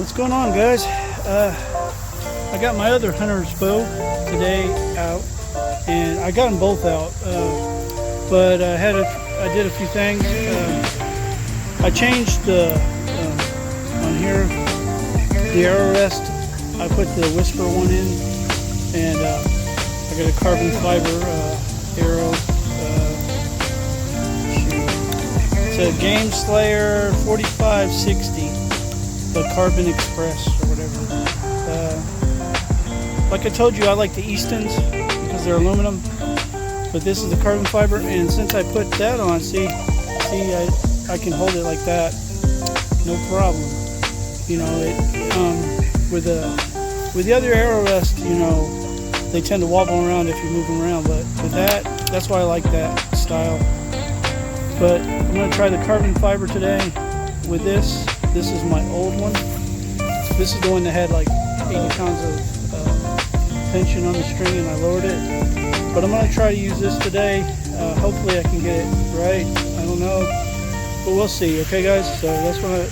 What's going on, guys? I got my other hunter's bow today out, and I got them both out. But I did a few things. I changed the on here the arrow rest. I put the Whisper one in, and I got a carbon fiber arrow. It's a Game Slayer 4560, the Carbon Express or whatever. Like I told you, I like the Eastons because they're aluminum, but this is the carbon fiber, and since I put that on, see, I can hold it like that, no problem. You know, it with the other arrow rest, you know, they tend to wobble around if you move them around, but with that's why I like that style. But I'm going to try the carbon fiber today with this. This is my old one. This is the one that had like 80 pounds of tension on the string, and I lowered it. But I'm going to try to use this today. Hopefully I can get it right. I don't know, but we'll see. Okay, guys. So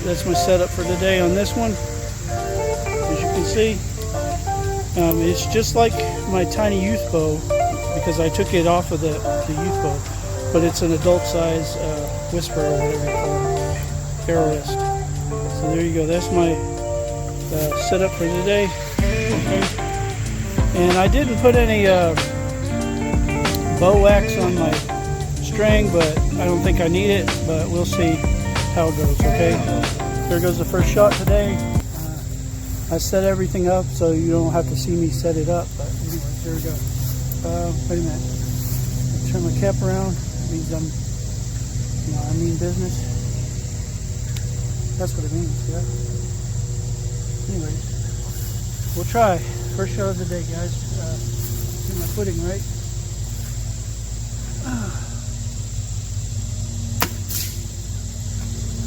that's my setup for today on this one. As you can see, it's just like my tiny youth bow because I took it off of the youth bow. But it's an adult size Whisper or whatever you call it, arrow rest. So there you go. That's my setup for today. Okay. And I didn't put any bow wax on my string, but I don't think I need it. But we'll see how it goes. Okay. There goes the first shot today. I set everything up so you don't have to see me set it up. But anyway, there we go. Wait a minute. Turn my cap around. Means I mean business. That's what it means, yeah. Anyways, we'll try. First shot of the day, guys. Get my footing right.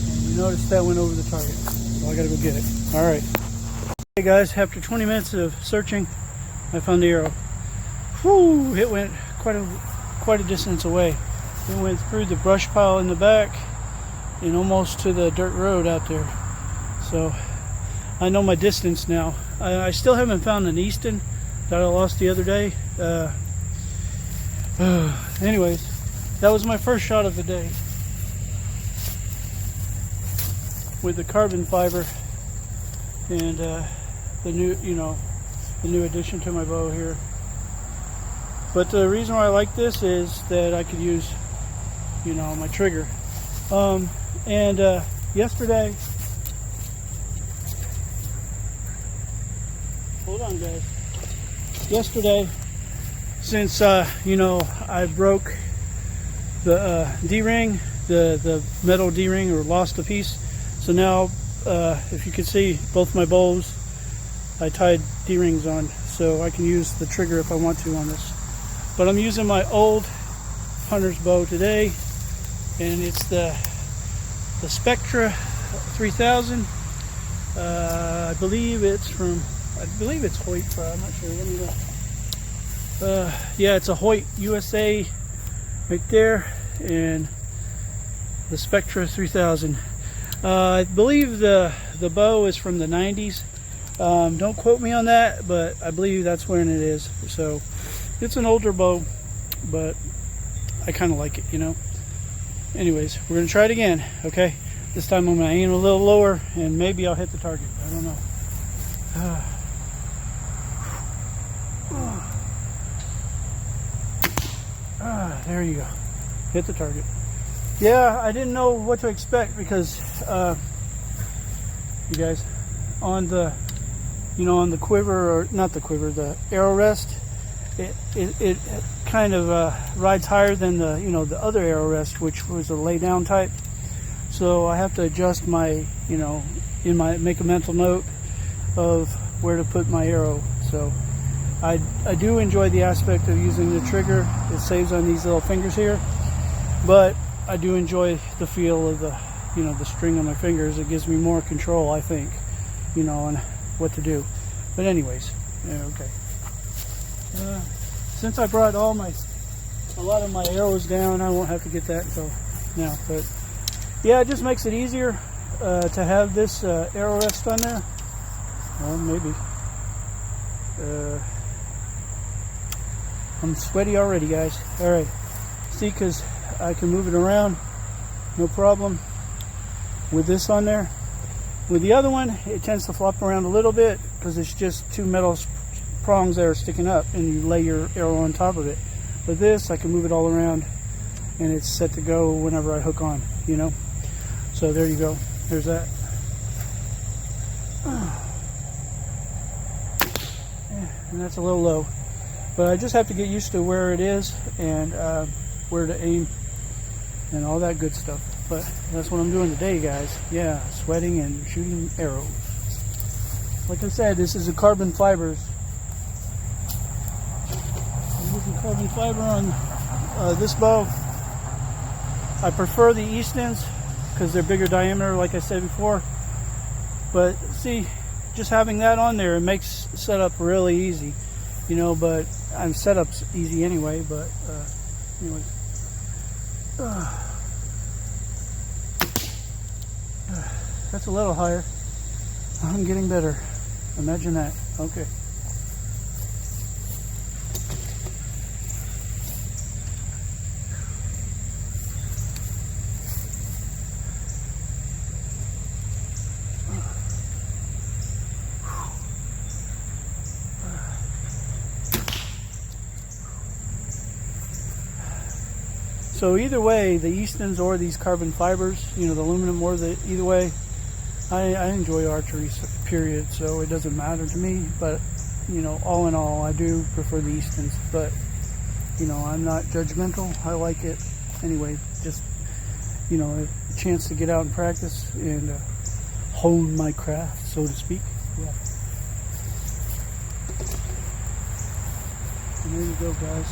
And you notice that went over the target, so I gotta go get it. All right. Hey guys, after 20 minutes of searching, I found the arrow. Whew! It went quite a distance away. It went through the brush pile in the back and almost to the dirt road out there. So I know my distance now. I still haven't found an Easton that I lost the other day. Anyways, that was my first shot of the day with the carbon fiber and the new addition to my bow here. But the reason why I like this is that I could use, my trigger. Yesterday, hold on guys. Yesterday, since I broke the D-ring, the metal D-ring, or lost a piece, so now if you can see both my bows, I tied D-rings on so I can use the trigger if I want to on this. But I'm using my old hunter's bow today, and it's the Spectra 3000. I believe it's Hoyt. I'm not sure. Let me look. Yeah, it's a Hoyt USA right there, and the Spectra 3000. I believe the bow is from the 90s. Don't quote me on that, but I believe that's when it is. So it's an older bow, but I kind of like it, Anyways, we're going to try it again, okay? This time I'm going to aim a little lower, and maybe I'll hit the target. I don't know. There you go. Hit the target. Yeah, I didn't know what to expect because, you guys, on the, on the quiver, or not the quiver, the arrow rest, it kind of rides higher than the other arrow rest, which was a lay down type. So I have to adjust my make a mental note of where to put my arrow. So I do enjoy the aspect of using the trigger. It saves on these little fingers here, but I do enjoy the feel of the string on my fingers. It gives me more control, I think, on what to do. But anyways, yeah, okay. Since I brought a lot of my arrows down, I won't have to get that until now. But yeah, it just makes it easier to have this arrow rest on there. Well, maybe. I'm sweaty already, guys. All right. See, because I can move it around, no problem. With this on there. With the other one, it tends to flop around a little bit because it's just two metal prongs that are sticking up, and you lay your arrow on top of it. With this, I can move it all around, and it's set to go whenever I hook on, you know. So there you go. There's that. And that's a little low, but I just have to get used to where it is and where to aim and all that good stuff. But that's what I'm doing today, guys. Yeah, sweating and shooting arrows. Like I said, this is a carbon fibers. I'm using carbon fiber on this bow. I prefer the Eastons because they're bigger diameter, like I said before. But see, just having that on there, it makes setup really easy, you know. But setup's easy anyway. But anyways, that's a little higher. I'm getting better. Imagine that. Okay. So either way, the Eastons or these carbon fibers, you know, the aluminum or either way, I enjoy archery, period. So it doesn't matter to me. But, you know, all in all, I do prefer the Eastons. But, you know, I'm not judgmental. I like it anyway. Just, you know, a chance to get out and practice and hone my craft, so to speak. Yeah. And there you go, guys.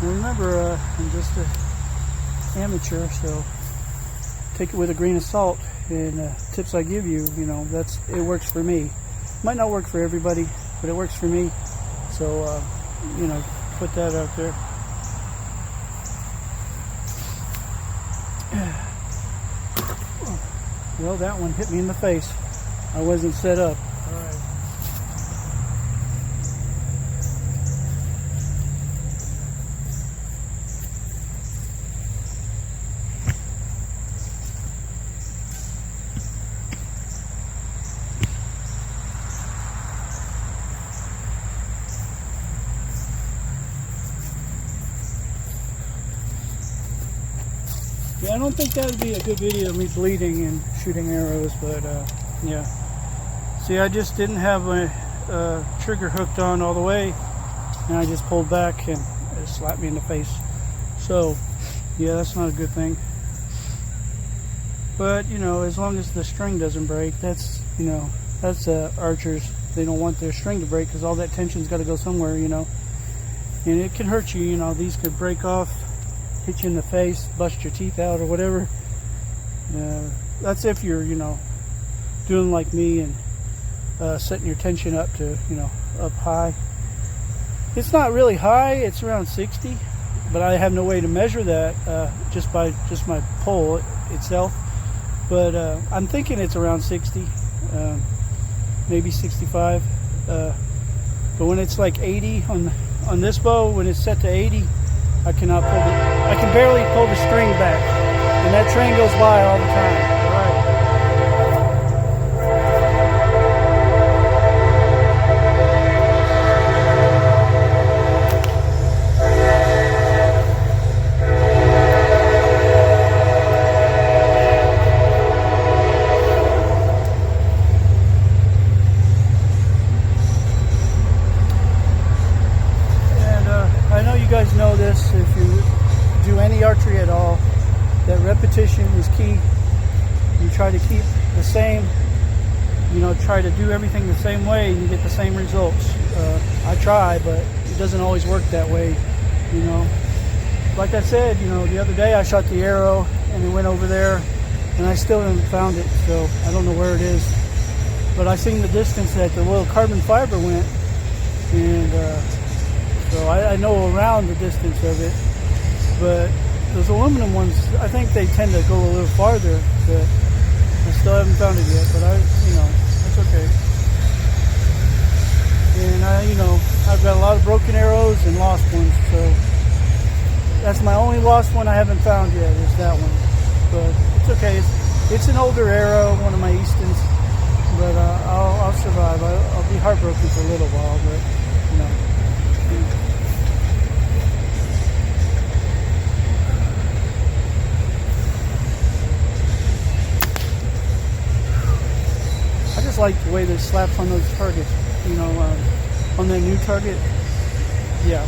Now remember, I'm just an amateur, so take it with a grain of salt. And tips I give you, you know, it works for me. Might not work for everybody, but it works for me. So, you know, put that out there. Well, that one hit me in the face. I wasn't set up. All right. Yeah, I don't think that would be a good video of me bleeding and shooting arrows, but yeah. See, I just didn't have my trigger hooked on all the way, and I just pulled back and it slapped me in the face. So, yeah, that's not a good thing. But, you know, as long as the string doesn't break, that's, you know, that's archers. They don't want their string to break because all that tension's got to go somewhere, you know. And it can hurt you, you know. These could break off, hit you in the face, bust your teeth out or whatever. That's if you're, you know, doing like me and setting your tension up to, you know, up high. It's not really high, it's around 60, but I have no way to measure that just by my pole itself. But I'm thinking it's around 60, maybe 65. But when it's like 80 on this bow, when it's set to 80, I can barely pull the string back, and that train goes by all the time. All right. I know you guys know this, if you do any archery at all, that repetition is key. You try to keep the same, you know, try to do everything the same way and you get the same results. I try, but it doesn't always work that way, you know. Like I said, you know, the other day I shot the arrow and it went over there and I still haven't found it, so I don't know where it is. But I seen the distance that the little carbon fiber went, and so I know around the distance of it, but those aluminum ones, I think they tend to go a little farther, but I still haven't found it yet. But I That's my only lost one I haven't found yet, is that one. But it's okay. It's an older arrow, one of my Eastons. But I'll survive. I'll be heartbroken for a little while, but you know. I just like the way that it slaps on those targets. You know, on that new target. Yeah.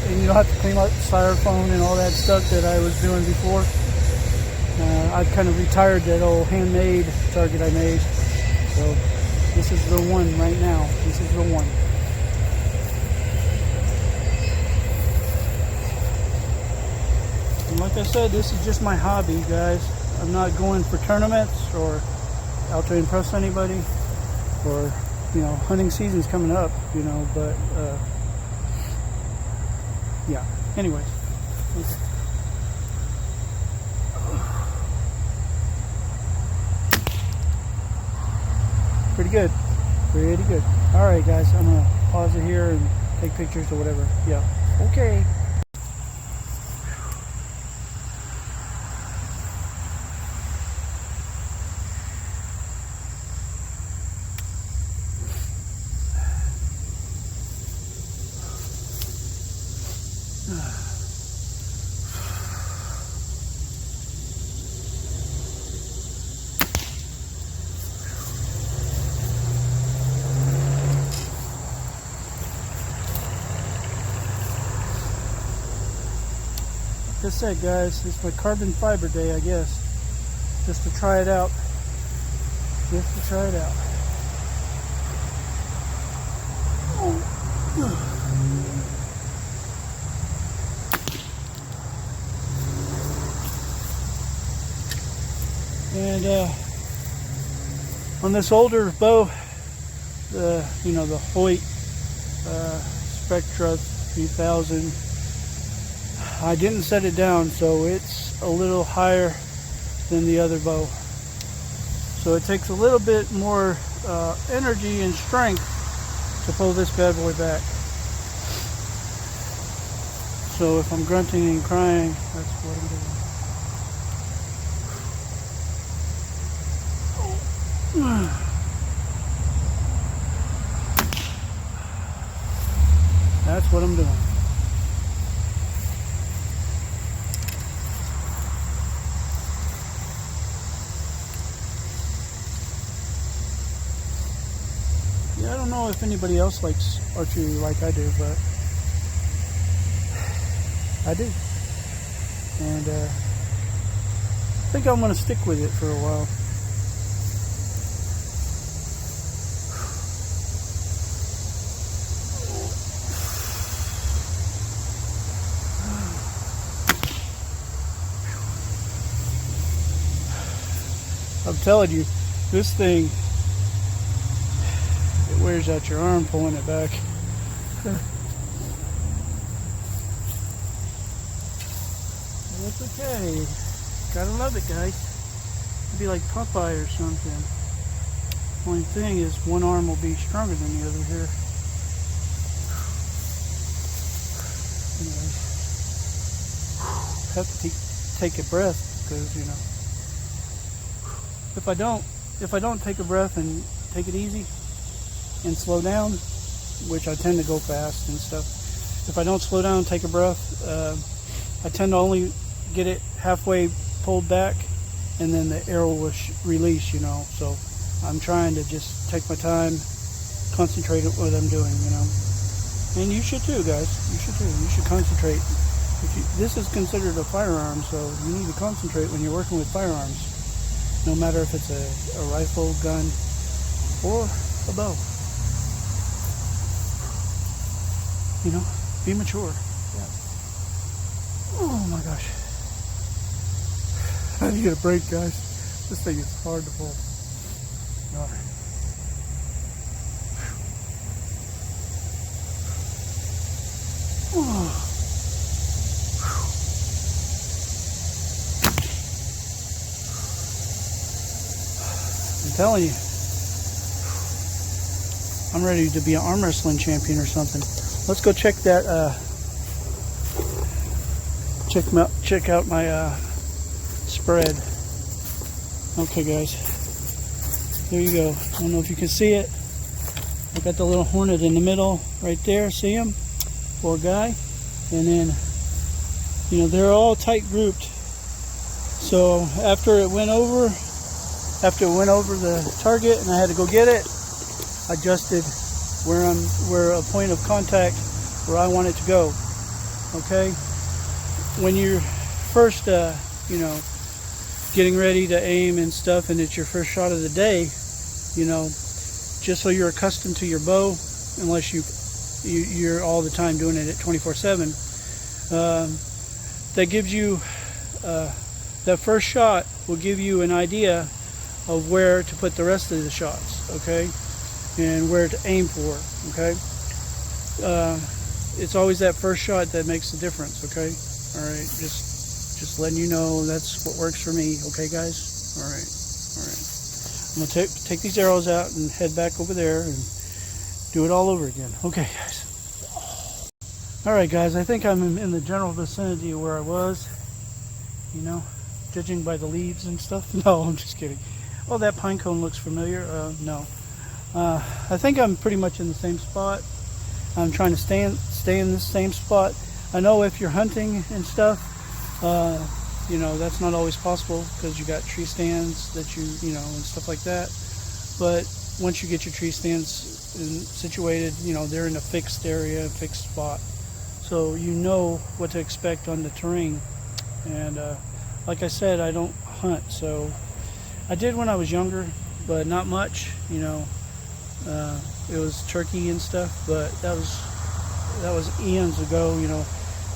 And you don't have to clean up styrofoam and all that stuff that I was doing before. I kind of retired that old handmade target I made. So this is the one right now. This is the one. And like I said, this is just my hobby, guys. I'm not going for tournaments or out to impress anybody, or, you know, hunting season's coming up, you know, but yeah. Anyways. Okay. Pretty good. Pretty good. Alright guys, I'm gonna pause it here and take pictures or whatever. Yeah. Okay. Like I said, guys, it's my carbon fiber day, I guess. Just to try it out. Just to try it out. And on this older bow, you know, the Hoyt Spectra 3000, I didn't set it down, so it's a little higher than the other bow. So it takes a little bit more energy and strength to pull this bad boy back. So if I'm grunting and crying, that's what I'm doing. That's what I'm doing. Yeah, I don't know if anybody else likes archery like I do, but I do. And I think I'm going to stick with it for a while. I'm telling you, this thing, it wears out your arm pulling it back. That's okay. Gotta love it, guys. It'd be like Popeye or something. Only thing is, one arm will be stronger than the other here. Anyways, have to take a breath, because, you know, if I don't take a breath and take it easy and slow down, which I tend to go fast and stuff, if I don't slow down and take a breath, I tend to only get it halfway pulled back, and then the arrow will release, you know. So I'm trying to just take my time, concentrate on what I'm doing, you know. And you should too, guys. You should too. You should concentrate. This is considered a firearm, so you need to concentrate when you're working with firearms. No matter if it's a rifle, gun, or a bow. You know, be mature. Yeah. Oh my gosh. I need to get a break, guys. This thing is hard to pull. All right. Oh. I'm telling you, I'm ready to be an arm wrestling champion or something. Let's go check that check out my spread. Okay, guys, there you go. I don't know if you can see it. I got the little hornet in the middle right there. See him? Poor guy. And then, you know, they're all tight grouped. So after it went over the target and I had to go get it, I adjusted where a point of contact where I want it to go. Okay. When you're first, you know, getting ready to aim and stuff, and it's your first shot of the day, you know, just so you're accustomed to your bow, unless you're all the time doing it at 24/7, that gives you that first shot will give you an idea of where to put the rest of the shots, okay, and where to aim for, okay. It's always that first shot that makes the difference, okay. All right, just letting you know that's what works for me, okay, guys. All right. I'm gonna take these arrows out and head back over there and do it all over again. Okay, guys. All right, guys. I think I'm in the general vicinity of where I was. You know, judging by the leaves and stuff. No, I'm just kidding. Oh, that pine cone looks familiar. No. I think I'm pretty much in the same spot. I'm trying to stay in this same spot. I know if you're hunting and stuff, you know, that's not always possible because you got tree stands that you know, and stuff like that. But once you get your tree stands situated, you know, they're in a fixed area, fixed spot. So you know what to expect on the terrain. And like I said, I don't hunt. So I did when I was younger, but not much, you know. It was turkey and stuff, but that was eons ago, you know.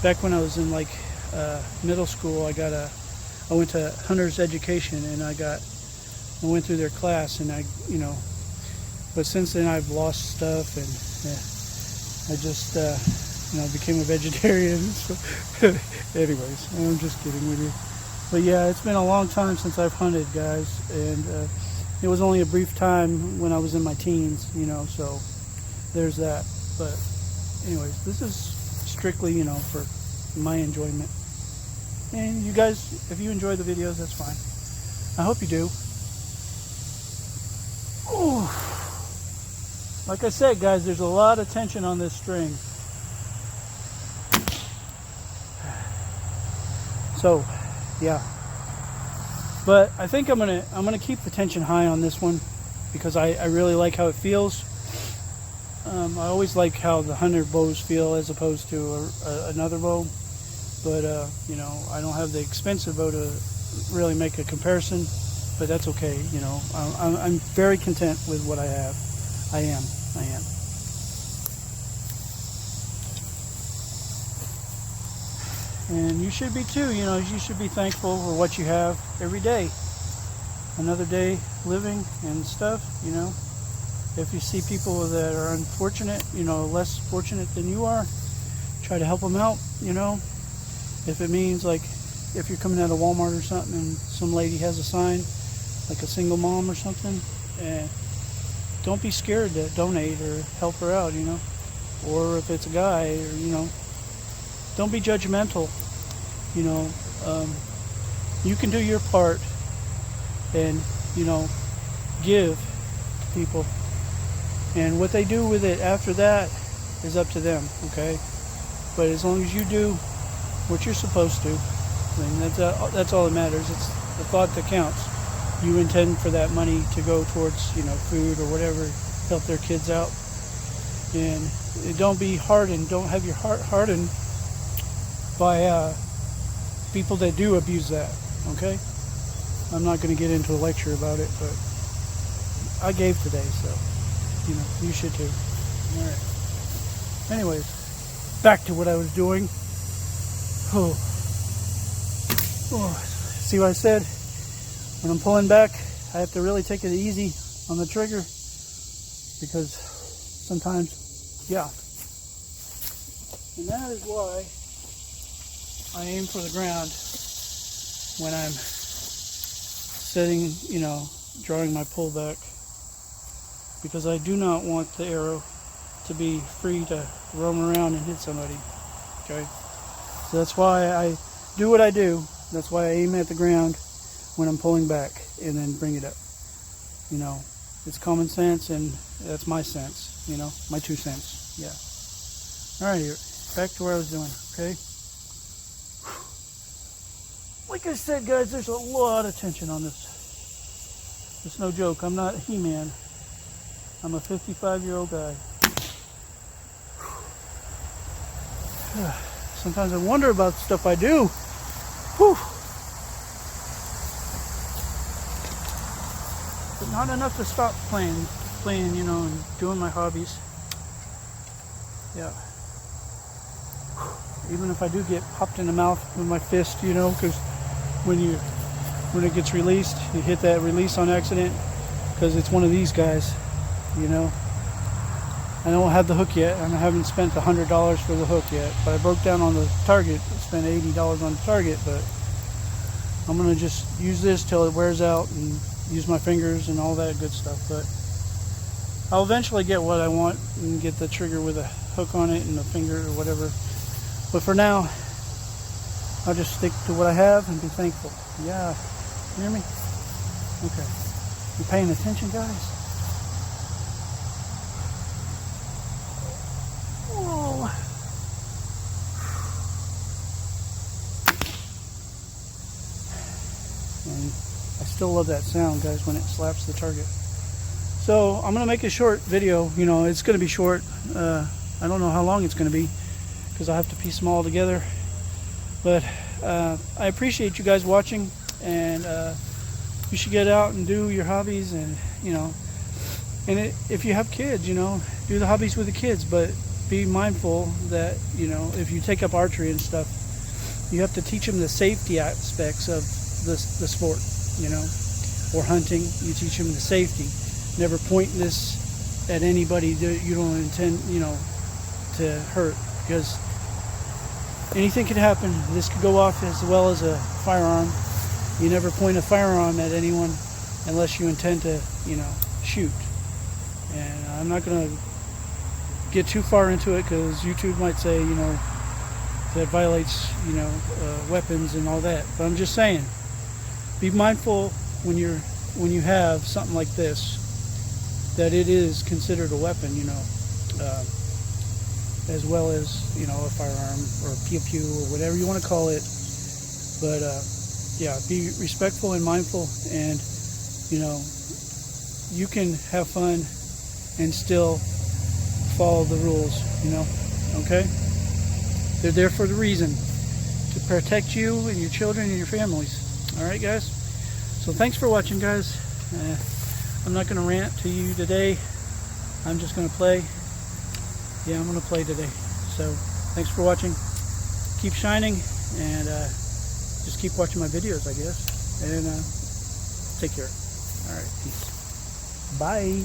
Back when I was in like middle school, I went to hunter's education, and I went through their class, and you know, but since then I've lost stuff, and I just you know, became a vegetarian. So anyways, I'm just kidding with you. But yeah, it's been a long time since I've hunted, guys, and it was only a brief time when I was in my teens, you know, so there's that. But anyways, this is strictly, you know, for my enjoyment. And you guys, if you enjoy the videos, that's fine. I hope you do. Ooh. Like I said, guys, there's a lot of tension on this string. So, yeah. But I think I'm gonna keep the tension high on this one because I really like how it feels. I always like how the hunter bows feel as opposed to another bow. But you know, I don't have the expensive bow to really make a comparison. But that's okay. You know, I'm very content with what I have. I am. And you should be too. You know, you should be thankful for what you have every day. Another day living and stuff, you know. If you see people that are unfortunate, you know, less fortunate than you are, try to help them out, you know. If it means, like, if you're coming out of Walmart or something and some lady has a sign, like a single mom or something, don't be scared to donate or help her out, you know. Or if it's a guy, or, you know, don't be judgmental, you know. You can do your part and, you know, give to people. And what they do with it after that is up to them, okay? But as long as you do what you're supposed to, I mean, that's all that matters. It's the thought that counts. You intend for that money to go towards, you know, food or whatever, help their kids out. And don't be hardened. Don't have your heart hardened by people that do abuse that, okay? I'm not going to get into a lecture about it, but I gave today, so, you know, you should too. All right. Anyways, back to what I was doing. Oh. See what I said? When I'm pulling back, I have to really take it easy on the trigger because sometimes, yeah. And that is why I aim for the ground when I'm setting, you know, drawing my pullback, because I do not want the arrow to be free to roam around and hit somebody. Okay, so that's why I do what I do. That's why I aim at the ground when I'm pulling back and then bring it up. You know, it's common sense, and that's my sense, you know, my 2 cents. Yeah. All right, here, back to where I was doing, okay? Like I said, guys, there's a lot of tension on this. It's no joke. I'm not He-Man. I'm a 55-year-old guy. Sometimes I wonder about the stuff I do. Whew. But not enough to stop playing, you know, and doing my hobbies. Yeah. Even if I do get popped in the mouth with my fist, you know, because when it gets released, you hit that release on accident, because it's one of these guys, you know. I don't have the hook yet, and I haven't spent $100 for the hook yet, but I broke down on the target. I spent $80 on the target, but I'm gonna just use this till it wears out and use my fingers and all that good stuff. But I'll eventually get what I want and get the trigger with a hook on it and a finger or whatever. But for now, I'll just stick to what I have and be thankful. Yeah, you hear me? Okay. You paying attention, guys? Whoa. And I still love that sound, guys, when it slaps the target. So I'm gonna make a short video. You know, it's gonna be short. I don't know how long it's gonna be, because I have to piece them all together. But I appreciate you guys watching, and you should get out and do your hobbies, and you know, and if you have kids, you know, do the hobbies with the kids, but be mindful that, you know, if you take up archery and stuff, you have to teach them the safety aspects of the sport, you know, or hunting. You teach them the safety. Never point this at anybody that you don't intend, you know, to hurt, because anything could happen. This could go off as well as a firearm. You never point a firearm at anyone unless you intend to, you know, shoot. And I'm not going to get too far into it, because YouTube might say, you know, that violates, you know, weapons and all that. But I'm just saying, be mindful when you have something like this, that it is considered a weapon, you know, as well as, you know, a firearm or a pew-pew or whatever you want to call it. But yeah, be respectful and mindful, and you know, you can have fun and still follow the rules, you know, okay? They're there for the reason, to protect you and your children and your families. All right, guys? So thanks for watching, guys. I'm not going to rant to you today. I'm just going to play. Yeah, I'm going to play today. So thanks for watching. Keep shining, and just keep watching my videos, I guess. And take care. All right, peace. Bye.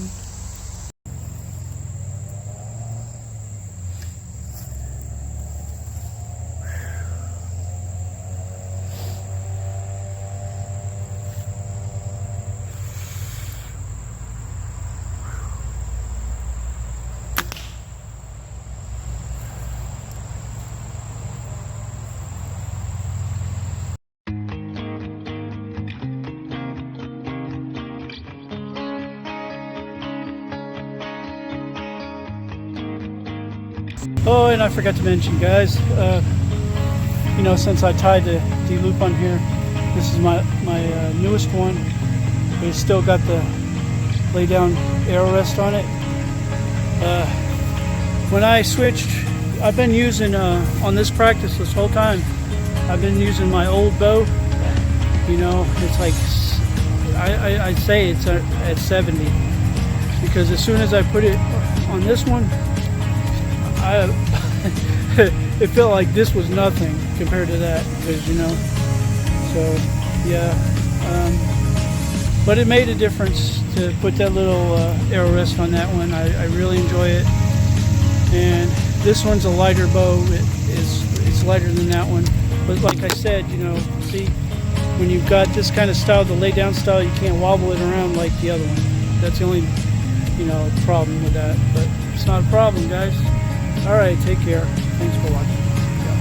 Oh, and I forgot to mention, guys, you know, since I tied the D-loop on here, this is my newest one. It's still got the lay down arrow rest on it. When I switched, I've been using, on this practice this whole time, I've been using my old bow. You know, it's like, I'd say it's at 70, because as soon as I put it on this one, it felt like this was nothing compared to that, because, you know, so yeah, but it made a difference to put that little arrow rest on that one. I really enjoy it, and this one's a lighter bow. It's lighter than that one, but like I said, you know, see, when you've got this kind of style, the lay down style, you can't wobble it around like the other one. That's the only, you know, problem with that, but it's not a problem, guys. All right, take care. Thanks for watching. Yeah.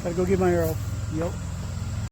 Gotta go get my arrow. Yep.